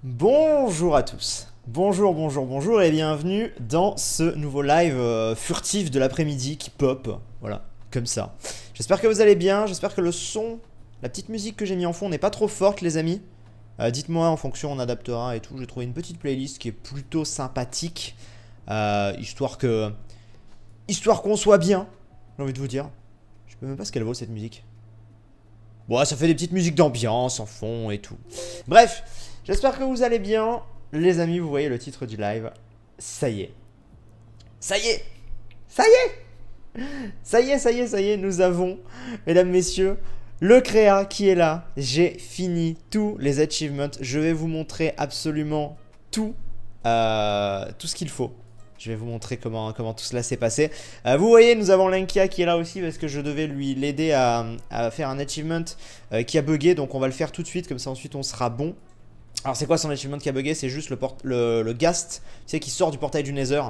Bonjour à tous, bonjour et bienvenue dans ce nouveau live furtif de l'après-midi qui pop, voilà, comme ça. J'espère que vous allez bien, j'espère que le son, la petite musique que j'ai mis en fond n'est pas trop forte les amis. Dites-moi en fonction, on adaptera et tout, j'ai trouvé une petite playlist qui est plutôt sympathique, histoire qu'on soit bien, j'ai envie de vous dire. Je sais même pas ce qu'elle vaut cette musique. Bon, ça fait des petites musiques d'ambiance en fond et tout. Bref, j'espère que vous allez bien. Les amis, vous voyez le titre du live. Ça y est. Ça y est. Ça y est. Ça y est. Nous avons, mesdames, messieurs, le créa qui est là. J'ai fini tous les achievements. Je vais vous montrer absolument tout ce qu'il faut. Je vais vous montrer comment tout cela s'est passé. Vous voyez, nous avons Lenkia qui est là aussi parce que je devais l'aider à faire un achievement qui a bugué. Donc on va le faire tout de suite, comme ça ensuite on sera bon. Alors c'est quoi son achievement qui a bugué? C'est juste le Ghast, tu sais, qui sort du portail du Nether.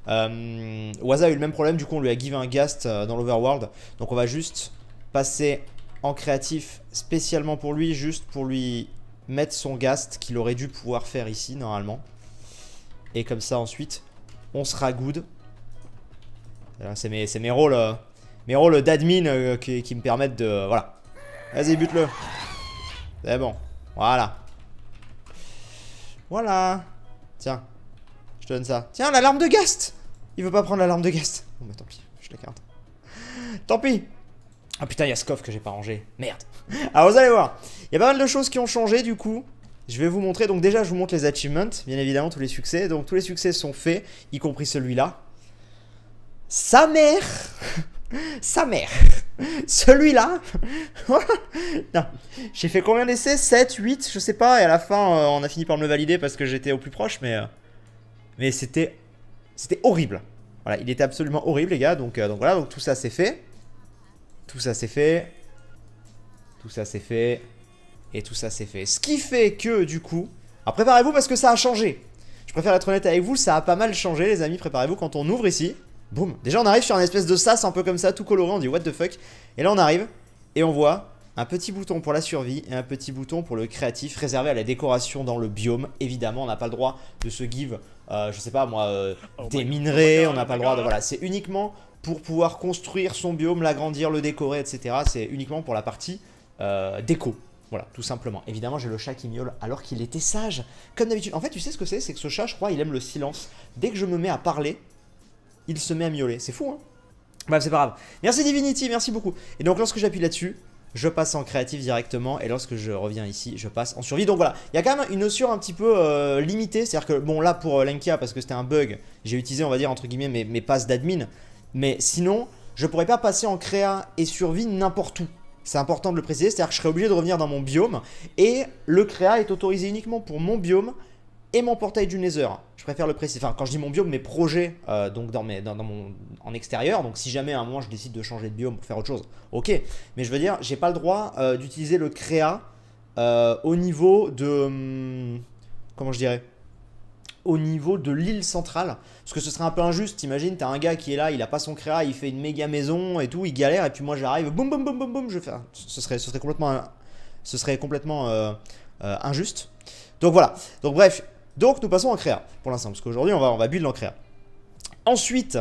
Waza a eu le même problème, du coup on lui a give un Ghast dans l'Overworld. Donc on va juste passer en créatif spécialement pour lui, juste pour lui mettre son Ghast qu'il aurait dû pouvoir faire ici normalement. Et comme ça ensuite on sera good. C'est mes rôles d'admin qui me permettent de... Voilà. Vas-y, bute-le. C'est bon. Voilà. Voilà. Tiens. Je te donne ça. Tiens, l'alarme de Ghast. Il veut pas prendre l'alarme de Ghast. Bon, bah tant pis. Je la garde. Tant pis. Ah putain, il y a ce coffre que j'ai pas rangé. Merde. Alors, vous allez voir. Il y a pas mal de choses qui ont changé, du coup. Je vais vous montrer, donc déjà je vous montre les achievements, bien évidemment tous les succès. Donc tous les succès sont faits, y compris celui-là. Sa mère. Sa mère. Celui-là. Non. J'ai fait combien d'essais? 7, 8, je sais pas. Et à la fin on a fini par me le valider parce que j'étais au plus proche. Mais c'était horrible. Voilà, il était absolument horrible les gars. Donc voilà, donc tout ça c'est fait. Tout ça c'est fait. Tout ça c'est fait. Et tout ça c'est fait. Ce qui fait que du coup... Alors préparez-vous parce que ça a changé. Je préfère être honnête avec vous, ça a pas mal changé les amis. Préparez-vous quand on ouvre ici. Boum. Déjà on arrive sur un espèce de sas un peu comme ça, tout coloré. On dit what the fuck. Et là on arrive et on voit un petit bouton pour la survie et un petit bouton pour le créatif réservé à la décoration dans le biome. Évidemment on n'a pas le droit de se give, je sais pas moi, des minerais. On n'a pas le droit de... Voilà, c'est uniquement pour pouvoir construire son biome, l'agrandir, le décorer, etc. C'est uniquement pour la partie déco. Voilà, tout simplement. Évidemment, j'ai le chat qui miaule alors qu'il était sage, comme d'habitude. En fait, tu sais ce que c'est? C'est que ce chat, je crois, il aime le silence. Dès que je me mets à parler, il se met à miauler. C'est fou, hein? Bref, c'est pas grave. Merci Divinity, merci beaucoup. Et donc, lorsque j'appuie là-dessus, je passe en créatif directement. Et lorsque je reviens ici, je passe en survie. Donc voilà, il y a quand même une notion un petit peu limitée. C'est-à-dire que, bon, là, pour Lenkia, parce que c'était un bug, j'ai utilisé, on va dire, entre guillemets, mes passes d'admin. Mais sinon, je pourrais pas passer en créa et survie n'importe où. C'est important de le préciser, c'est-à-dire que je serais obligé de revenir dans mon biome. Et le créa est autorisé uniquement pour mon biome et mon portail du Nether. Je préfère le préciser. Enfin, quand je dis mon biome, mes projets donc en extérieur. Donc si jamais à un moment je décide de changer de biome pour faire autre chose, ok. Mais je veux dire, j'ai pas le droit d'utiliser le créa au niveau de... comment je dirais? Au niveau de l'île centrale, parce que ce serait un peu injuste. T'imagines, t'as un gars qui est là, il a pas son créa, il fait une méga maison et tout, il galère, et puis moi j'arrive, boum boum boum boum boum, je fais. Ce serait complètement injuste. Donc voilà. Donc bref, donc nous passons en créa pour l'instant, parce qu'aujourd'hui on va build en créa. Ensuite,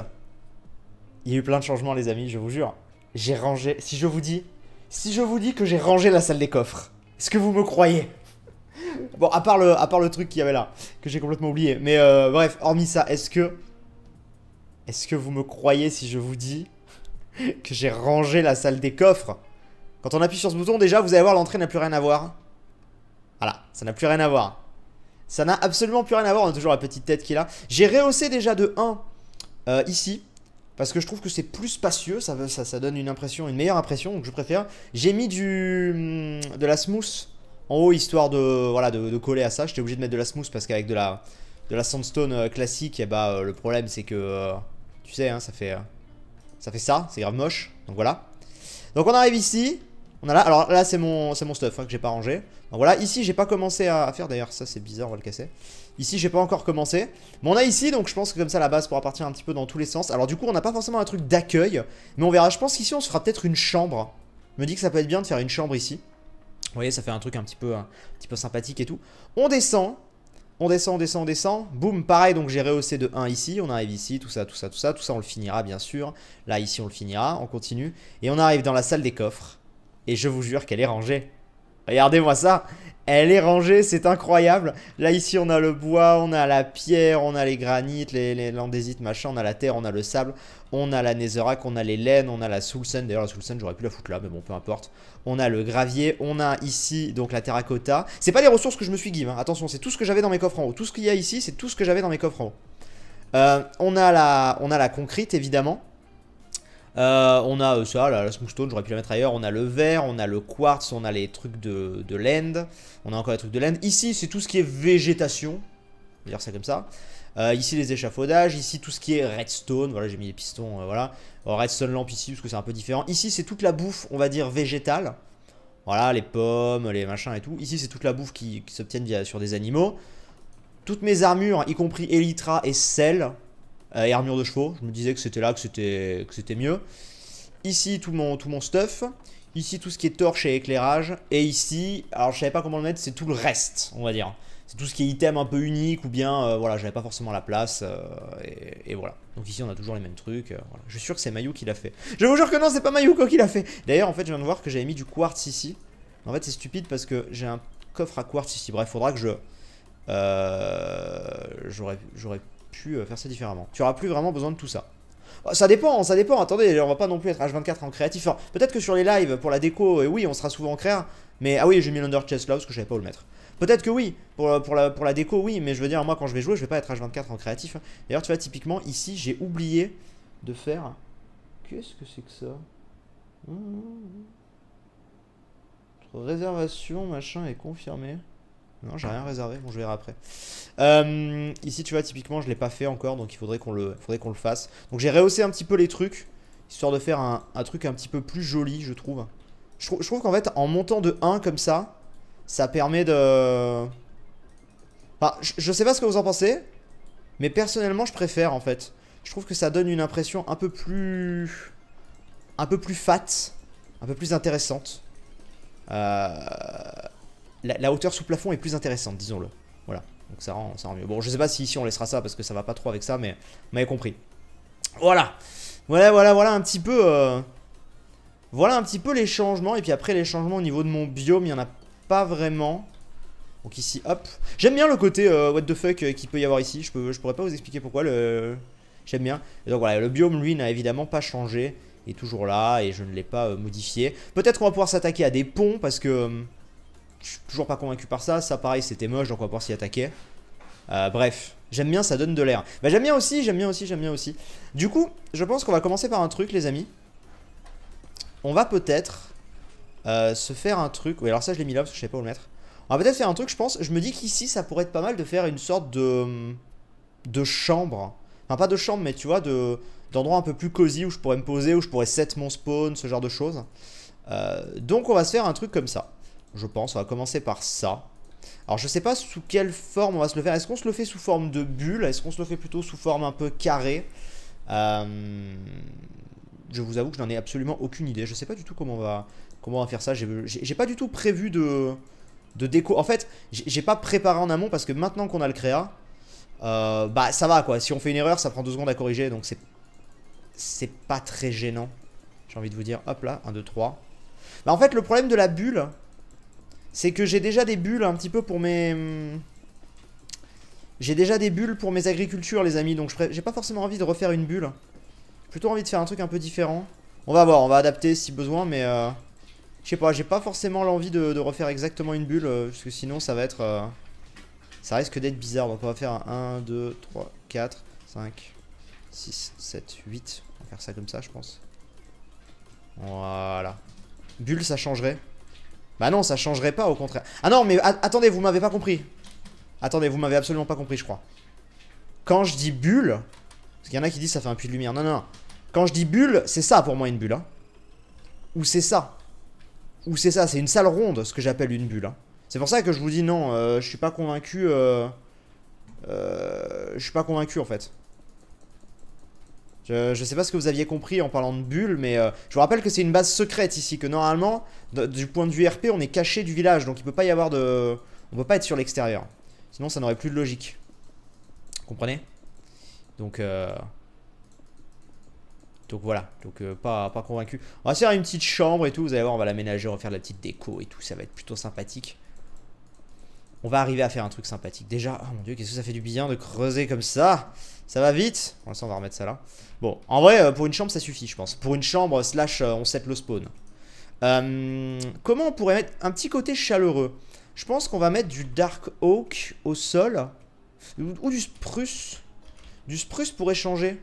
il y a eu plein de changements les amis, je vous jure. J'ai rangé. Si je vous dis que j'ai rangé la salle des coffres, est-ce que vous me croyez? Bon, à part le truc qu'il y avait là, que j'ai complètement oublié. Mais bref, hormis ça, est-ce que vous me croyez si je vous dis que j'ai rangé la salle des coffres? Quand on appuie sur ce bouton, déjà, vous allez voir, l'entrée n'a plus rien à voir. Voilà, ça n'a plus rien à voir. Ça n'a absolument plus rien à voir, on a toujours la petite tête qui est là. J'ai rehaussé déjà de 1 ici, parce que je trouve que c'est plus spacieux, ça donne une meilleure impression, donc je préfère. J'ai mis de la smooth en haut, histoire de coller à ça. J'étais obligé de mettre de la smooth parce qu'avec de la sandstone classique, et bah, le problème c'est que, tu sais, hein, ça fait ça, c'est grave moche. Donc voilà. Donc on arrive ici. On a là, alors là c'est mon stuff hein, que j'ai pas rangé. Donc voilà, ici j'ai pas commencé à faire, d'ailleurs ça c'est bizarre, on va le casser. Ici j'ai pas encore commencé. Mais on a ici, donc je pense que comme ça la base pourra partir un petit peu dans tous les sens. Alors du coup on n'a pas forcément un truc d'accueil, mais on verra. Je pense qu'ici on se fera peut-être une chambre. Je me dis que ça peut être bien de faire une chambre ici. Vous voyez, ça fait un truc un petit peu sympathique et tout. On descend. On descend, on descend, on descend. Boum, pareil, donc j'ai rehaussé de 1 ici. On arrive ici, tout ça, tout ça, tout ça. Tout ça, on le finira, bien sûr. Là, ici, on le finira. On continue. Et on arrive dans la salle des coffres. Et je vous jure qu'elle est rangée. Regardez-moi ça. Elle est rangée, c'est incroyable. Là, ici, on a le bois, on a la pierre, on a les granites, les landésites, machin. On a la terre, on a le sable. On a la netherrack, on a les laines, on a la soulsand. D'ailleurs, la soulsand, j'aurais pu la foutre là, mais bon, peu importe. On a le gravier, on a ici donc la terracotta. C'est pas les ressources que je me suis give, hein. Attention, c'est tout ce que j'avais dans mes coffres en haut. Tout ce qu'il y a ici, c'est tout ce que j'avais dans mes coffres en haut. On a la concrete, évidemment. On a ça, la smoothstone, j'aurais pu la mettre ailleurs. On a le verre, on a le quartz, on a les trucs de land. On a encore les trucs de land. Ici, c'est tout ce qui est végétation. On va dire ça comme ça. Ici, les échafaudages. Ici, tout ce qui est redstone. Voilà, j'ai mis les pistons. Voilà. Alors, redstone lamp ici, parce que c'est un peu différent. Ici, c'est toute la bouffe, on va dire, végétale. Voilà, les pommes, les machins et tout. Ici, c'est toute la bouffe qui s'obtiennent sur des animaux. Toutes mes armures, y compris Elytra et sel. Et armure de chevaux, je me disais que c'était là que c'était mieux. Ici tout mon stuff. Ici tout ce qui est torche et éclairage. Et ici, alors je savais pas comment le mettre, c'est tout le reste, on va dire. C'est tout ce qui est item un peu unique ou bien voilà, j'avais pas forcément la place et voilà. Donc ici on a toujours les mêmes trucs. Voilà. Je suis sûr que c'est Mayou qui l'a fait. Je vous jure que non, c'est pas Mayou qui l'a fait. D'ailleurs en fait je viens de voir que j'avais mis du quartz ici. En fait c'est stupide parce que j'ai un coffre à quartz ici. Bref, faudra que j'aurais pu faire ça différemment. Tu auras plus vraiment besoin de tout ça. Ça dépend, ça dépend. Attendez, on va pas non plus être H24 en créatif. Enfin, peut-être que sur les lives, pour la déco, oui, on sera souvent en créa. Mais ah oui, j'ai mis l'under chest là parce que je savais pas où le mettre. Peut-être que oui, pour la déco, oui. Mais je veux dire, moi, quand je vais jouer, je vais pas être H24 en créatif. D'ailleurs, tu vois, typiquement, ici, j'ai oublié de faire... Qu'est-ce que c'est que ça? Réservation, machin, est confirmée. Non, j'ai rien réservé, bon je verrai après. Ici tu vois typiquement je l'ai pas fait encore, donc il faudrait qu'on le fasse. Donc j'ai rehaussé un petit peu les trucs, histoire de faire un truc un petit peu plus joli je trouve. Je trouve qu'en fait en montant de 1 comme ça permet de... Enfin, je sais pas ce que vous en pensez, mais personnellement je préfère en fait. Je trouve que ça donne une impression un peu plus fat, un peu plus intéressante. La hauteur sous plafond est plus intéressante, disons-le. Voilà, donc ça rend mieux. Bon, je sais pas si ici on laissera ça parce que ça va pas trop avec ça, mais vous m'avez compris. Voilà. Voilà un petit peu... Voilà un petit peu les changements. Et puis après, les changements au niveau de mon biome, il n'y en a pas vraiment. Donc ici, hop. J'aime bien le côté what the fuck qu'il peut y avoir ici. Je pourrais pas vous expliquer pourquoi. J'aime bien. Et donc voilà, le biome, lui, n'a évidemment pas changé. Il est toujours là et je ne l'ai pas modifié. Peut-être qu'on va pouvoir s'attaquer à des ponts parce que... je suis toujours pas convaincu par ça. Ça, pareil, c'était moche, donc on va pouvoir s'y attaquer. Bref, j'aime bien, ça donne de l'air. Bah, j'aime bien aussi. Du coup, je pense qu'on va commencer par un truc, les amis. On va peut-être se faire un truc. Oui, alors ça, je l'ai mis là parce que je savais pas où le mettre. On va peut-être faire un truc, je pense. Je me dis qu'ici, ça pourrait être pas mal de faire une sorte de chambre. Enfin, pas de chambre, mais tu vois, d'endroit un peu plus cosy où je pourrais me poser, où je pourrais set mon spawn, ce genre de choses. Donc, on va se faire un truc comme ça. Je pense, on va commencer par ça. Alors je sais pas sous quelle forme on va se le faire. Est-ce qu'on se le fait sous forme de bulle? Est-ce qu'on se le fait plutôt sous forme un peu carrée? Je vous avoue que je n'en ai absolument aucune idée. Je sais pas du tout comment on va faire ça. J'ai pas du tout prévu de déco. En fait, j'ai pas préparé en amont parce que maintenant qu'on a le créa, bah ça va quoi. Si on fait une erreur, ça prend 2 secondes à corriger. Donc c'est pas très gênant. J'ai envie de vous dire, hop là, 1, 2, 3. Bah en fait, le problème de la bulle... c'est que j'ai déjà des bulles un petit peu pour mes... J'ai déjà des bulles pour mes agricultures, les amis. Donc j'ai pas forcément envie de refaire une bulle. J'ai plutôt envie de faire un truc un peu différent. On va voir, on va adapter si besoin. Mais je sais pas, j'ai pas forcément l'envie de refaire exactement une bulle. Parce que sinon ça va être... ça risque d'être bizarre. Donc on va faire un 1, 2, 3, 4, 5, 6, 7, 8. On va faire ça comme ça, je pense. Voilà. Bulle, ça changerait. Bah non, ça changerait pas, au contraire. Ah non, mais attendez, vous m'avez pas compris. Attendez, vous m'avez absolument pas compris, je crois. Quand je dis bulle... parce qu'il y en a qui disent ça fait un puits de lumière. Non, non, non. Quand je dis bulle, c'est ça pour moi une bulle. Hein. Ou c'est ça. Ou c'est ça, c'est une salle ronde, ce que j'appelle une bulle. Hein. C'est pour ça que je vous dis non, je suis pas convaincu. Je suis pas convaincu, en fait. Je sais pas ce que vous aviez compris en parlant de bulles, mais je vous rappelle que c'est une base secrète ici, que normalement, du point de vue RP, on est caché du village, donc il peut pas y avoir de... On peut pas être sur l'extérieur. Sinon ça n'aurait plus de logique. Vous comprenez? Donc voilà, donc pas convaincu. On va se faire une petite chambre et tout, vous allez voir, on va l'aménager, on va faire de la petite déco et tout, ça va être plutôt sympathique. On va arriver à faire un truc sympathique. Déjà, oh mon dieu, qu'est-ce que ça fait du bien de creuser comme ça. Ça va vite. Pour l'instant, on va remettre ça là. Bon, en vrai, pour une chambre, ça suffit, je pense. Pour une chambre, slash, on set le spawn. Comment on pourrait mettre un petit côté chaleureux? Je pense qu'on va mettre du dark oak au sol. Ou du spruce. Du spruce pourrait changer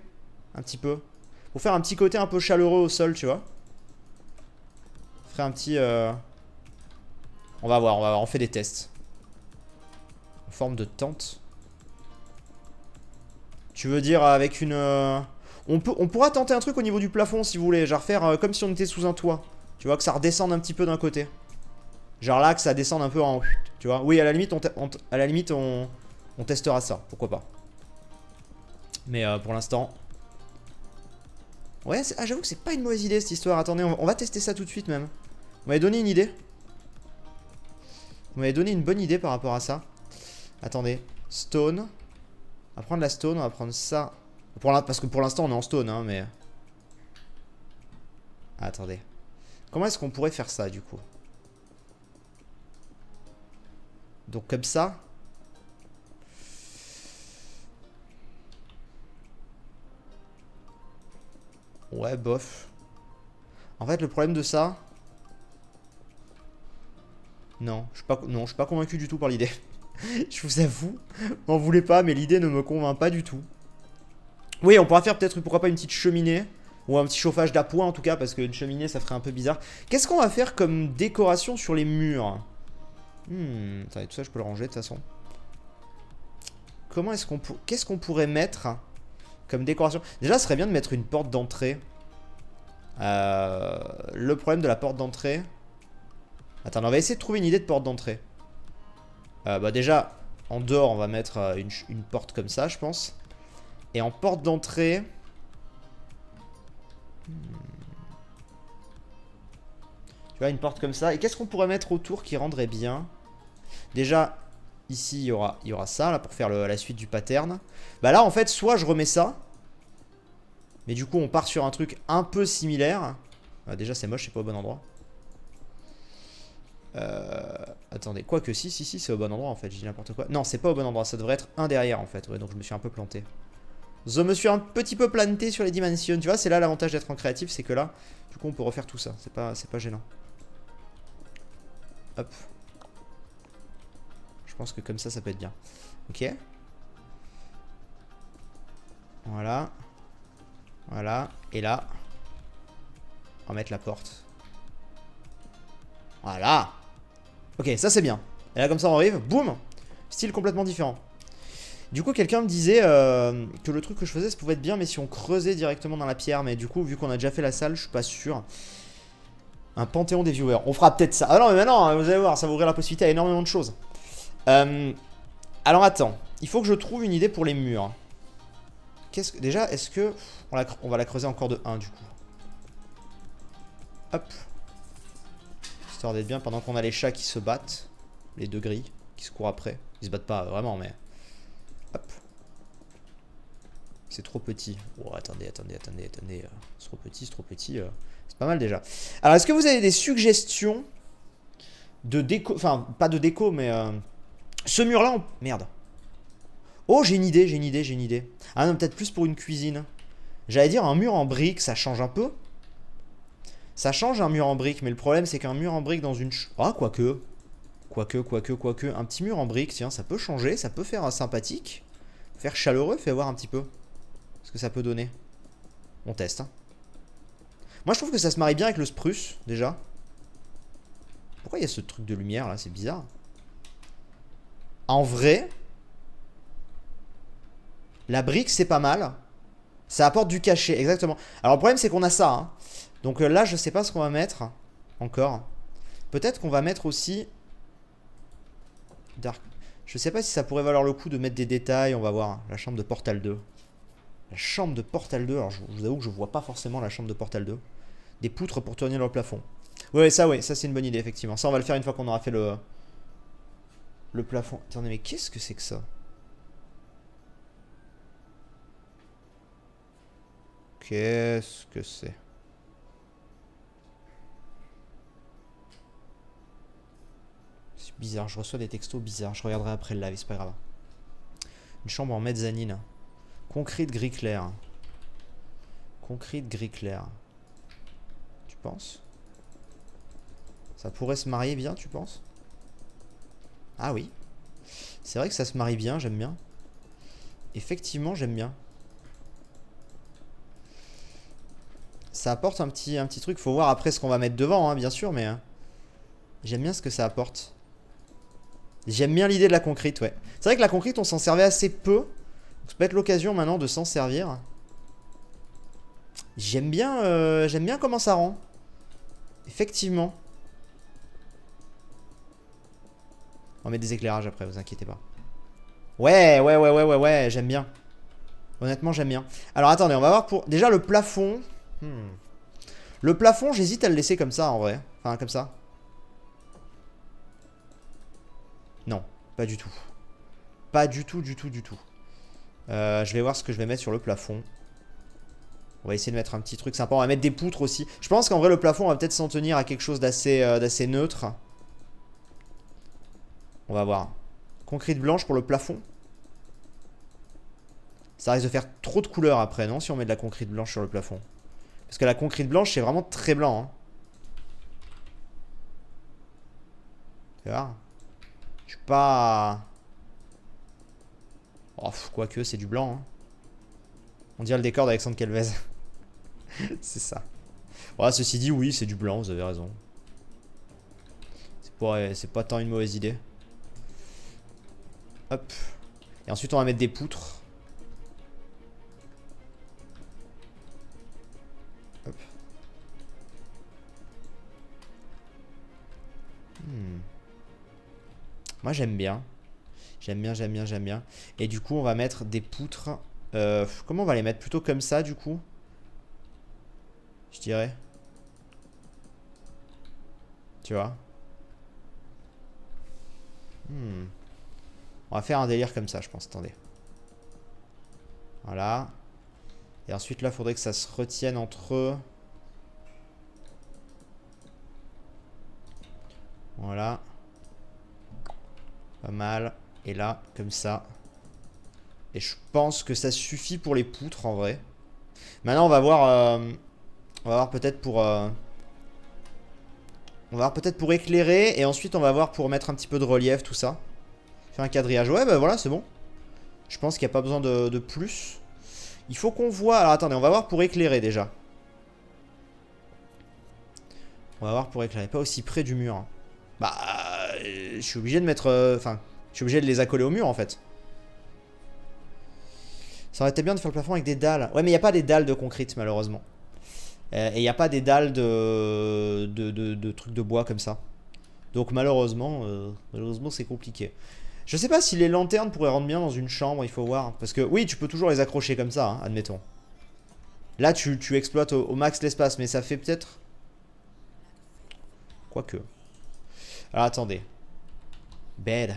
un petit peu. Pour faire un petit côté un peu chaleureux au sol, tu vois. On ferait un petit... On va voir, on fait des tests. En forme de tente. Tu veux dire avec une... On pourra tenter un truc au niveau du plafond si vous voulez. Genre faire comme si on était sous un toit. Tu vois, que ça redescende un petit peu d'un côté. Genre là, que ça descende un peu en... Tu vois. Oui, à la limite, on testera ça. Pourquoi pas. Mais pour l'instant... Ouais, j'avoue que c'est pas une mauvaise idée cette histoire. Attendez, on va tester ça tout de suite même. Vous m'avez donné une idée. Vous m'avez donné une bonne idée par rapport à ça. Attendez, stone. On va prendre la stone, on va prendre ça. Parce que pour l'instant on est en stone, hein, mais... Attendez. Comment est-ce qu'on pourrait faire ça, du coup? Donc comme ça. Ouais, bof. En fait, le problème de ça... Non, je suis pas convaincu du tout par l'idée. Je vous avoue, m'en voulez pas, mais l'idée ne me convainc pas du tout. Oui, on pourra faire peut-être, pourquoi pas, une petite cheminée. Ou un petit chauffage d'appoint en tout cas, parce qu'une cheminée ça ferait un peu bizarre. Qu'est-ce qu'on va faire comme décoration sur les murs? Attendez, tout ça je peux le ranger de toute façon. Comment est-ce qu'on qu'est-ce qu'on pourrait mettre comme décoration? Déjà, ce serait bien de mettre une porte d'entrée. Le problème de la porte d'entrée... Attends, on va essayer de trouver une idée de porte d'entrée. Bah déjà, en dehors, on va mettre une porte comme ça, je pense. Et en porte d'entrée... Tu vois, une porte comme ça. Et qu'est-ce qu'on pourrait mettre autour qui rendrait bien? Déjà, ici, il y aura ça, là, pour faire la suite du pattern. Bah là, en fait, soit je remets ça. Mais du coup, on part sur un truc un peu similaire. Déjà, c'est moche, c'est pas au bon endroit. Attendez, quoique si, c'est au bon endroit en fait, je dis n'importe quoi. Non, c'est pas au bon endroit, ça devrait être un derrière en fait. Ouais, donc je me suis un peu planté. Je me suis un petit peu planté sur les dimensions. Tu vois, c'est là l'avantage d'être en créatif, c'est que là, du coup, on peut refaire tout ça. C'est pas gênant. Hop. Je pense que comme ça peut être bien. Ok. Voilà. Voilà. Et là, on va mettre la porte. Voilà. Ok, ça c'est bien. Et là comme ça on arrive, boum. Style complètement différent. Du coup quelqu'un me disait que le truc que je faisais ça pouvait être bien, mais si on creusait directement dans la pierre. Mais du coup vu qu'on a déjà fait la salle, je suis pas sûr. Un panthéon des viewers, on fera peut-être ça. Ah non mais maintenant vous allez voir, ça va ouvrir la possibilité à énormément de choses. Alors attends, il faut que je trouve une idée pour les murs. Déjà est-ce que on va la creuser encore de 1 du coup. Hop. Histoire d'être bien pendant qu'on a les chats qui se battent. Les deux gris qui se courent après. Ils se battent pas vraiment mais... Hop. C'est trop petit. Oh attendez. C'est trop petit. C'est pas mal déjà. Alors est-ce que vous avez des suggestions de déco? Enfin pas de déco mais... Ce mur là Merde. Oh j'ai une idée. Ah non peut-être plus pour une cuisine. J'allais dire un mur en briques, ça change un peu. Ça change un mur en briques, mais le problème c'est qu'un mur en briques dans une... Ah, quoique. Un petit mur en briques, tiens, ça peut changer, ça peut faire sympathique. Faire chaleureux, fait voir un petit peu ce que ça peut donner. On teste. Hein. Moi je trouve que ça se marie bien avec le spruce, déjà. Pourquoi il y a ce truc de lumière là, c'est bizarre. En vrai, la brique c'est pas mal. Ça apporte du cachet, exactement. Alors le problème c'est qu'on a ça, hein. Donc là, je sais pas ce qu'on va mettre encore. Peut-être qu'on va mettre aussi Dark. Je sais pas si ça pourrait valoir le coup de mettre des détails. On va voir. La chambre de Portal 2. La chambre de Portal 2. Alors je vous avoue que je vois pas forcément la chambre de Portal 2. Des poutres pour tenir le plafond. Ouais, ça c'est une bonne idée, effectivement. Ça, on va le faire une fois qu'on aura fait le plafond. Attendez, mais qu'est-ce que c'est que ça? Qu'est-ce que c'est? C'est bizarre, je reçois des textos bizarres. Je regarderai après le live, c'est pas grave. Une chambre en mezzanine. Concrete gris clair. Concrete gris clair. Tu penses? Ça pourrait se marier bien, tu penses? Ah oui. C'est vrai que ça se marie bien, j'aime bien. Effectivement, j'aime bien. Ça apporte un petit truc. Faut voir après ce qu'on va mettre devant, hein, bien sûr, mais j'aime bien ce que ça apporte. J'aime bien l'idée de la concrete, ouais. C'est vrai que la concrete, on s'en servait assez peu. Donc, ça peut être l'occasion maintenant de s'en servir. J'aime bien comment ça rend. Effectivement. On va mettre des éclairages après, vous inquiétez pas. Ouais, j'aime bien. Honnêtement, j'aime bien. Alors, attendez, on va voir pour... Déjà, le plafond... Le plafond, j'hésite à le laisser comme ça, en vrai. Enfin, comme ça. Non, pas du tout. Pas du tout. Je vais voir ce que je vais mettre sur le plafond. On va essayer de mettre un petit truc sympa. On va mettre des poutres aussi. Je pense qu'en vrai, le plafond, on va peut-être s'en tenir à quelque chose d'assez neutre. On va voir. Concrete blanche pour le plafond. Ça risque de faire trop de couleurs après, non? Si on met de la concrete blanche sur le plafond. Parce que la concrete blanche, c'est vraiment très blanc. Hein. Tu vois? Je suis pas... Oh, quoique, c'est du blanc. Hein. On dirait le décor d'Alexandre Calvez. C'est ça. Voilà, ceci dit, oui, c'est du blanc, vous avez raison. C'est pas tant une mauvaise idée. Hop. Et ensuite, on va mettre des poutres. Hop. Moi, j'aime bien. J'aime bien. Et du coup, on va mettre des poutres. Comment on va les mettre? Plutôt comme ça, du coup? Je dirais. Tu vois? On va faire un délire comme ça, je pense. Attendez. Voilà. Et ensuite, là, il faudrait que ça se retienne entre eux. Voilà. Pas mal. Et là, comme ça. Et je pense que ça suffit pour les poutres, en vrai. Maintenant, on va voir... on va voir peut-être pour... on va voir peut-être pour éclairer. Et ensuite, on va voir pour mettre un petit peu de relief, tout ça. Faire un quadrillage. Ouais, bah voilà, c'est bon. Je pense qu'il n'y a pas besoin de plus. Il faut qu'on voit... Alors, attendez, on va voir pour éclairer, déjà. On va voir pour éclairer. Pas aussi près du mur. Hein. Bah... je suis obligé de mettre... Enfin, je suis obligé de les accoler au mur, en fait. Ça aurait été bien de faire le plafond avec des dalles. Ouais, mais il n'y a pas des dalles de concrete, malheureusement. Et il n'y a pas des dalles de trucs de bois comme ça. Donc malheureusement, c'est compliqué. Je sais pas si les lanternes pourraient rendre bien dans une chambre, il faut voir. Parce que oui, tu peux toujours les accrocher comme ça, hein, admettons. Là, tu exploites au max l'espace, mais ça fait peut-être... Quoique. Alors attendez. Bed.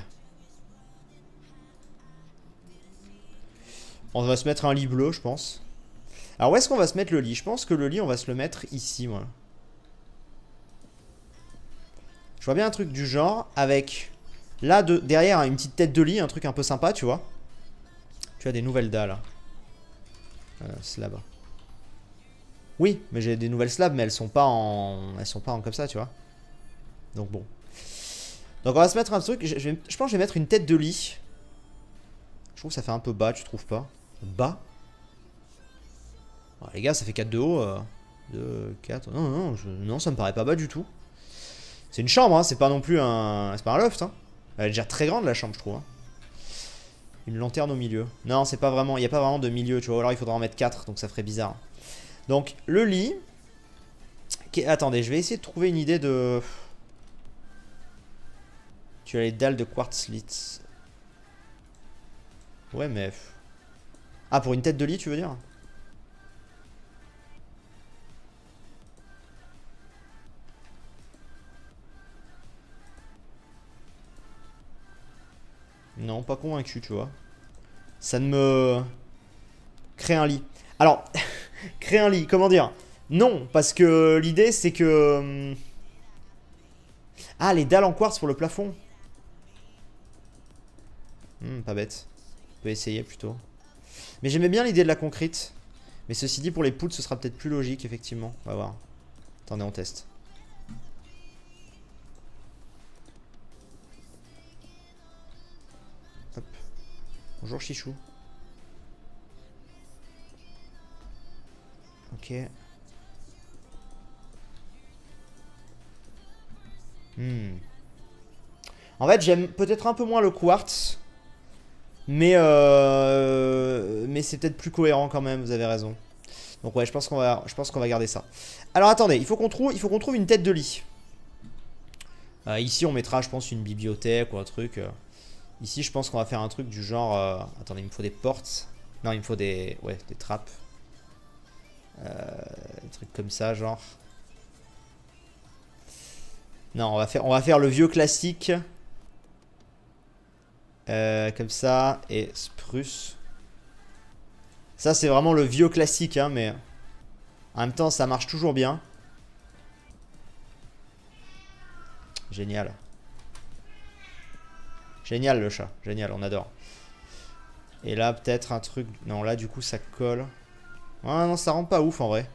On va se mettre un lit bleu, je pense. Alors où est-ce qu'on va se mettre le lit? Je pense que le lit, on va se le mettre ici, moi. Je vois bien un truc du genre, avec... Là, derrière, une petite tête de lit, un truc un peu sympa, tu vois. Tu as des nouvelles dalles. Slab. Oui, mais j'ai des nouvelles slabs, mais elles sont pas en... Elles sont pas en comme ça, tu vois. Donc bon. Donc on va se mettre un truc... Je pense que je vais mettre une tête de lit. Je trouve que ça fait un peu bas, tu trouves pas? Bas? Oh, les gars, ça fait 4 de haut. 2, 4... Non, ça me paraît pas bas du tout. C'est une chambre, hein, c'est pas non plus un... C'est pas un loft, hein. Elle est déjà très grande, la chambre, je trouve. Hein. Une lanterne au milieu. Non, c'est pas vraiment... Il n'y a pas vraiment de milieu, tu vois. Alors, il faudra en mettre 4, donc ça ferait bizarre. Donc, le lit... Attendez, je vais essayer de trouver une idée de... Tu as les dalles de quartz slits. Ouais, mais... Ah, pour une tête de lit, tu veux dire? Non, pas convaincu, tu vois. Ça ne me... Créer un lit. Alors, créer un lit, comment dire? Non, parce que l'idée, c'est que... Ah, les dalles en quartz pour le plafond. Pas bête. On peut essayer, plutôt. Mais j'aimais bien l'idée de la concrète. Mais ceci dit, pour les poutres, ce sera peut-être plus logique, effectivement. On va voir. Attendez, on teste. Hop. Bonjour, Chichou. Ok. En fait, j'aime peut-être un peu moins le quartz. Mais c'est peut-être plus cohérent quand même, vous avez raison. Donc ouais, je pense qu'on va garder ça. Alors attendez, il faut qu'on trouve une tête de lit. Ici, on mettra, je pense, une bibliothèque ou un truc. Ici, je pense qu'on va faire un truc du genre... attendez, il me faut des portes. Non, il me faut des... Ouais, des trappes. Des trucs comme ça, genre. Non, on va faire le vieux classique. Comme ça. Et spruce. Ça, c'est vraiment le vieux classique, hein, mais... En même temps, ça marche toujours bien. Génial. Génial, le chat. Génial, on adore. Et là, peut-être un truc... Non, là, du coup, ça colle. Ah non, ça rend pas ouf, en vrai.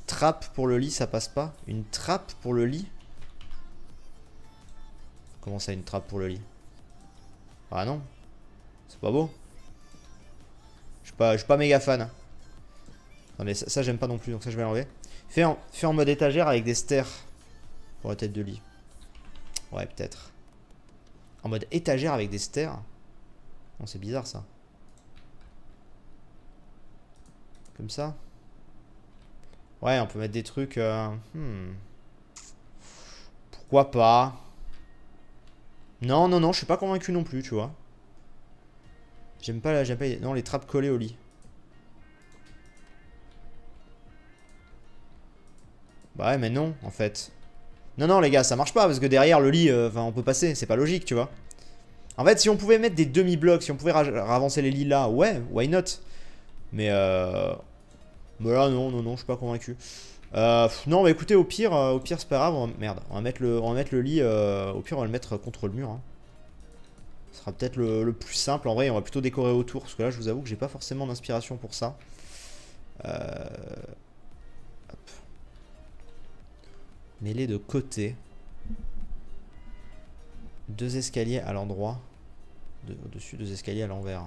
Trappe pour le lit, ça passe pas. Une trappe pour le lit? Comment ça, une trappe pour le lit? Ah non. C'est pas beau. Je suis pas méga fan. Attendez, ça j'aime pas non plus, donc ça je vais l'enlever. Fait en mode étagère avec des stères. Pour la tête de lit. Ouais, peut-être. En mode étagère avec des stères. Non, c'est bizarre ça. Comme ça. Ouais, on peut mettre des trucs... Pourquoi pas? Non, non, non, je suis pas convaincu non plus, tu vois. J'aime pas, non, les trappes collées au lit. Bah ouais, mais non, en fait. Non, non, les gars, ça marche pas, parce que derrière le lit, enfin, on peut passer, c'est pas logique, tu vois. En fait, si on pouvait mettre des demi-blocs, si on pouvait ravancer les lits là, ouais, why not? Mais bah là, non, non, non, je suis pas convaincu. Non, mais écoutez, au pire c'est pas grave. Merde, on va mettre le lit. Au pire, on va le mettre contre le mur. Hein. Ce sera peut-être le plus simple. En vrai, on va plutôt décorer autour. Parce que là, je vous avoue que j'ai pas forcément d'inspiration pour ça. Hop. Mêler de côté. 2 escaliers à l'endroit. Au-dessus, 2 escaliers à l'envers.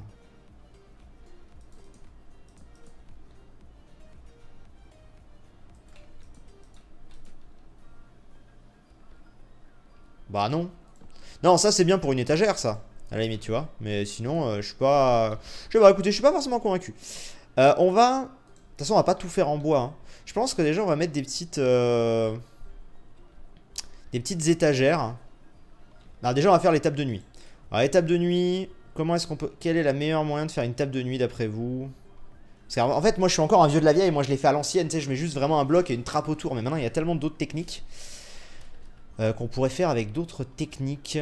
Bah non. Non, ça c'est bien pour une étagère, ça. À la limite, tu vois. Mais sinon, je suis pas... Je sais pas, écoutez, je suis pas forcément convaincu. On va... De toute façon, on va pas tout faire en bois. Hein. Je pense que déjà, on va mettre des petites... Des petites étagères. Alors déjà, on va faire les tables de nuit. Alors, les tables de nuit... Comment est-ce qu'on peut... Quel est le meilleur moyen de faire une table de nuit, d'après vous? Parce qu'en fait, moi, je suis encore un vieux de la vieille. Moi, je l'ai fait à l'ancienne, tu sais. Je mets juste vraiment un bloc et une trappe autour. Mais maintenant, il y a tellement d'autres techniques... qu'on pourrait faire avec d'autres techniques.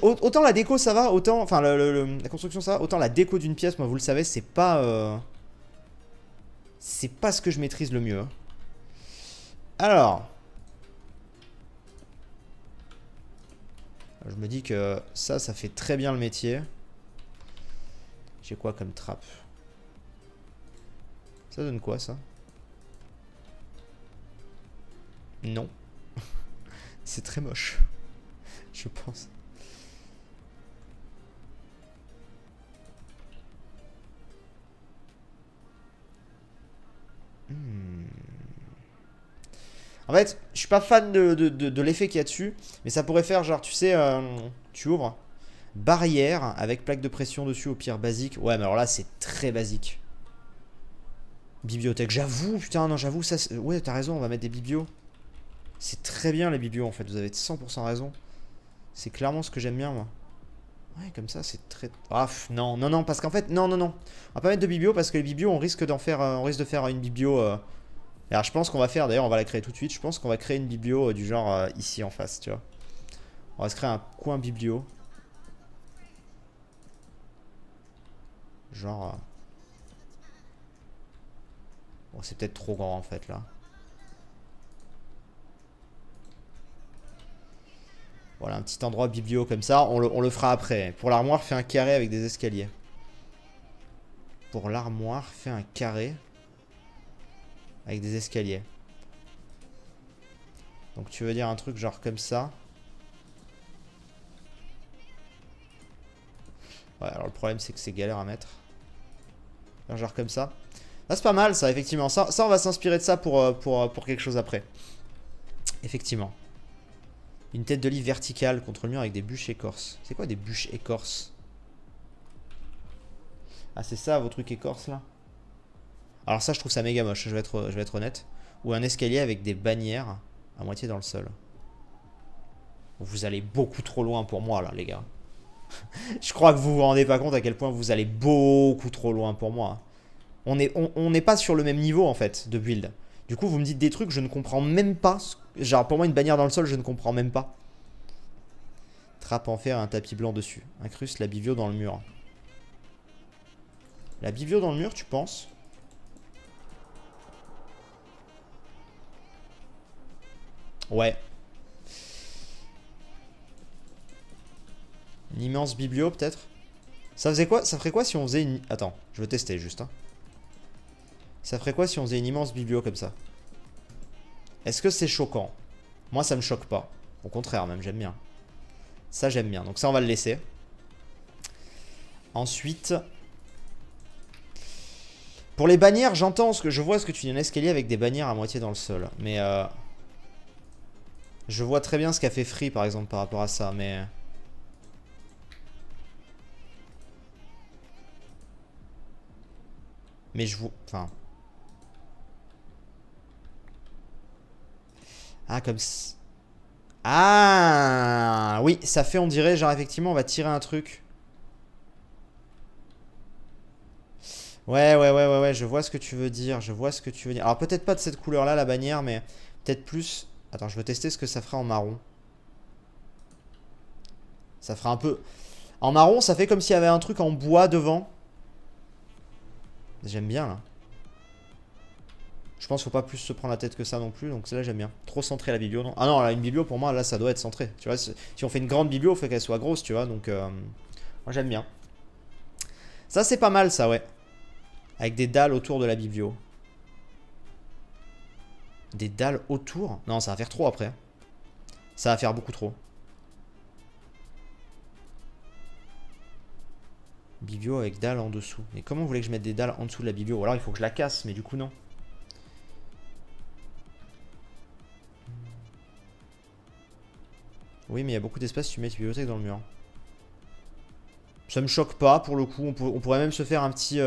Autant la déco ça va, autant enfin la construction ça va, autant la déco d'une pièce, moi vous le savez, c'est pas ce que je maîtrise le mieux. Hein. Alors, je me dis que ça fait très bien le métier. J'ai quoi comme trappe? Ça donne quoi ça? Non. C'est très moche, je pense. En fait, je suis pas fan de l'effet qu'il y a dessus, mais ça pourrait faire genre, tu sais, tu ouvres, barrière avec plaque de pression dessus, au pire basique. Ouais, mais alors là, c'est très basique. Bibliothèque, j'avoue, putain, non, j'avoue, ça... Ouais, t'as raison, on va mettre des biblios. C'est très bien les biblios en fait, vous avez 100% raison. C'est clairement ce que j'aime bien moi. Ouais, comme ça, c'est très... Ah, non, non, non, parce qu'en fait... Non, non, non. On va pas mettre de biblio, parce que les biblios, on risque d'en faire... on risque de faire une biblio... Alors, je pense qu'on va faire... D'ailleurs, on va la créer tout de suite. Je pense qu'on va créer une biblio du genre ici, en face, tu vois. On va se créer un coin biblio. Genre... Bon, c'est peut-être trop grand, en fait, là. Voilà, un petit endroit biblio comme ça. On le fera après. Pour l'armoire, fais un carré avec des escaliers. Pour l'armoire, fais un carré avec des escaliers. Donc tu veux dire un truc genre comme ça. Ouais, alors le problème c'est que c'est galère à mettre. Genre comme ça. Là c'est pas mal ça, effectivement. Ça on va s'inspirer de ça pour quelque chose après. Effectivement. Une tête de lit verticale contre le mur avec des bûches écorces. C'est quoi des bûches écorces? Ah c'est ça vos trucs écorces là? Alors ça je trouve ça méga moche, je vais être honnête. Ou un escalier avec des bannières à moitié dans le sol. Vous allez beaucoup trop loin pour moi là les gars. Je crois que vous vous rendez pas compte à quel point vous allez beaucoup trop loin pour moi. On n'est pas sur le même niveau en fait de build. Du coup vous me dites des trucs je ne comprends même pas. Genre pour moi une bannière dans le sol je ne comprends même pas. Trappe en fer et un tapis blanc dessus. Incruste la biblio dans le mur. La biblio dans le mur tu penses? Ouais. Une immense biblio peut-être. Ça faisait quoi? Ça ferait quoi si on faisait une... Attends, je veux tester juste. Hein. Ça ferait quoi si on faisait une immense biblio comme ça? Est-ce que c'est choquant? Moi ça me choque pas. Au contraire même, j'aime bien. Ça j'aime bien. Donc ça on va le laisser. Ensuite... Pour les bannières, j'entends ce que je vois ce que tu dis. Un escalier avec des bannières à moitié dans le sol. Mais je vois très bien ce qu'a fait Free par exemple par rapport à ça. Mais... je vous... Enfin... Ah, comme... Ah oui, ça fait, on dirait, genre, effectivement, on va tirer un truc. Ouais, je vois ce que tu veux dire. Je vois ce que tu veux dire. Alors, peut-être pas de cette couleur-là, la bannière, mais peut-être plus... Attends, je veux tester ce que ça fera en marron. Ça fera un peu... En marron, ça fait comme s'il y avait un truc en bois devant. J'aime bien, là. Je pense qu'il faut pas plus se prendre la tête que ça non plus. Donc là j'aime bien. Trop centré la biblio. Non. Ah non, là, une biblio pour moi, là ça doit être centré. Tu vois, si on fait une grande biblio, il faut qu'elle soit grosse, tu vois. Donc moi j'aime bien. Ça c'est pas mal ça, ouais. Avec des dalles autour de la biblio. Des dalles autour? Non, ça va faire trop après. Ça va faire beaucoup trop. Biblio avec dalles en dessous. Mais comment vous voulez que je mette des dalles en dessous de la biblio? Ou alors il faut que je la casse, mais du coup non. Oui, mais il y a beaucoup d'espace si tu mets ta bibliothèque dans le mur. Ça me choque pas pour le coup. On pourrait même se faire un petit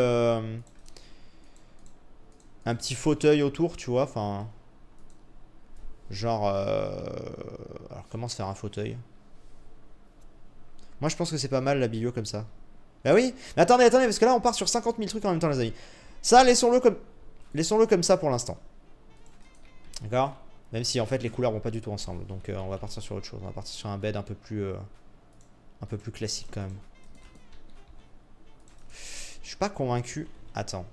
fauteuil autour, tu vois. Enfin, genre. Alors comment se faire un fauteuil? Moi, je pense que c'est pas mal la biblio comme ça. Bah oui. Mais attendez, parce que là, on part sur 50 000 trucs en même temps, les amis. Ça, laissons-le comme ça pour l'instant. D'accord? Même si en fait les couleurs vont pas du tout ensemble. Donc on va partir sur autre chose. On va partir sur un bed un peu plus classique quand même. Je suis pas convaincu. Attends.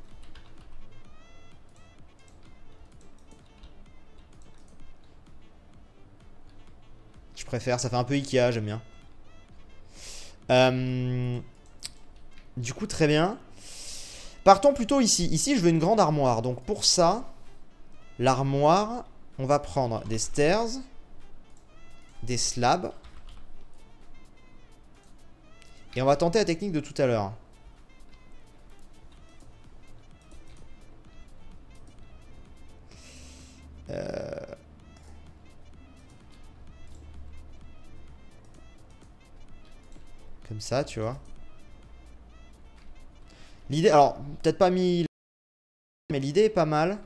Je préfère. Ça fait un peu Ikea, j'aime bien. Du coup, très bien. Partons plutôt ici. Ici, je veux une grande armoire. Donc pour ça, l'armoire... On va prendre des stairs, des slabs. Et on va tenter la technique de tout à l'heure. Comme ça, tu vois. L'idée, alors, peut-être pas mis... Mais l'idée est pas mal.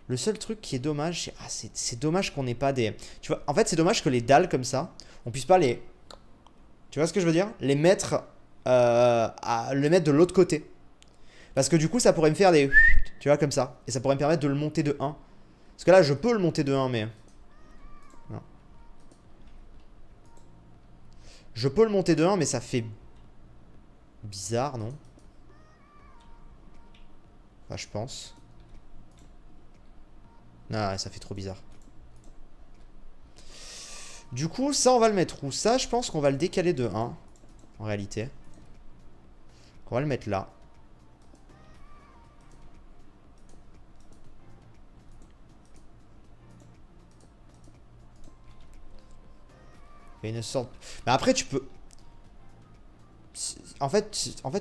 Le seul truc qui est dommage, c'est dommage qu'on n'ait pas des... Tu vois, en fait, c'est dommage que les dalles comme ça, on puisse pas les... Tu Tu vois ce que je veux dire? Les mettre de l'autre côté. Parce que du coup, ça pourrait me faire des... Tu vois, comme ça. Et ça pourrait me permettre de le monter de 1. Parce que là, je peux le monter de 1, mais... Non. Je peux le monter de 1, mais ça fait... bizarre, non? Enfin, je pense. Ah, ça fait trop bizarre. Du coup, ça, on va le mettre où? Ça, je pense qu'on va le décaler de 1. En réalité. On va le mettre là. Il y a une sorte... Mais après, tu peux... En fait,